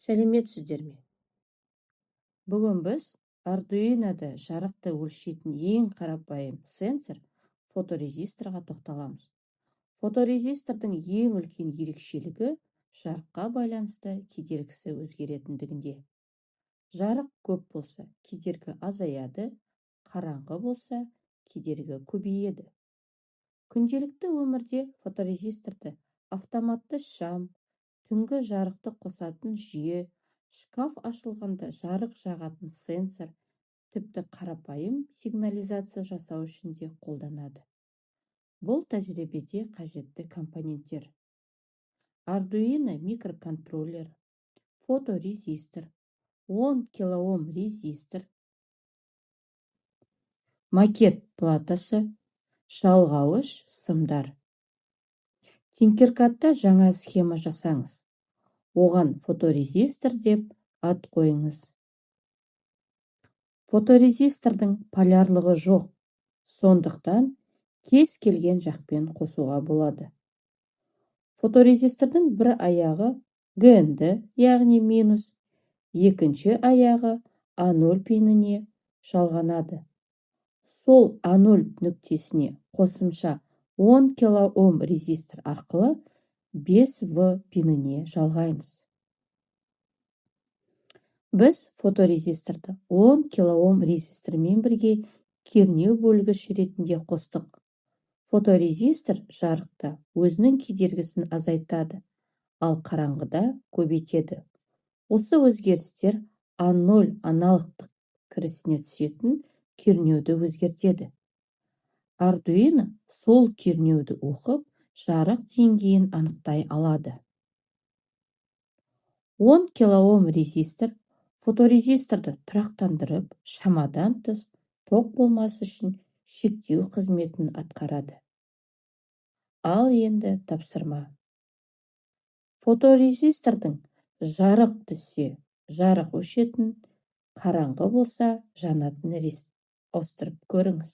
Сәлеметсіздер ме? Бүгін біз Arduino'да жарықты өлшейтін ең қарапайым сенсор фоторезисторға тоқталамыз. Фоторезистордың ең үлкен ерекшелігі жарыққа байланысты кедергісі өзгеретіндігінде. Жарық көп болса, кедергі азаяды, қараңғы болса, кедергі көбейеді. Күнделікті өмірде фоторезисторды автоматты шам, түнгі жарықты қосатын жүйе, шкаф ашылғанда жарық жағатын сенсор, тіпті қарапайым сигнализация жасау үшін де қолданады. Бұл тәжірибеде қажетті компоненттер: Arduino микроконтроллер, фоторезистор, 10 килоом резистор, макет платасы, жалғауыш сымдар. Tinkercad'та жаңа схема жасаңыз. Оған фоторезистор деп ат қойыңыз. Фоторезистордың полярлығы жоқ, сондықтан кез келген жақпен қосуға болады. Фоторезистордың бір аяғы ГНД, яғни минус, екінші аяғы А0 пиніне жалғанады. Сол А0 нүктесіне қосымша 10 килоом резистор арқылы 5В пиніне жалғаймыз. Біз фоторезисторды 10 килоом резистормен бірге кернеу бөлгіш ретінде қостық. Фоторезистор жарықта өзінің кедергісін азайтады, ал қараңғыда көбейтеді. Осы өзгерістер А0 аналогтық кірісіне түсетін кернеуді өзгертеді. Arduino сол кернеуді оқып, жарық деңгейін анықтай алады. 10 килоом резистор фоторезисторды тұрақтандырып, шамадан тыс тоқ болмасы үшін шектеу қызметін атқарады. Ал енді тапсырма. Фоторезистордың жарық түссе, жарық өшетін, қараңғы болса, жанатын ауыстырып көріңіз.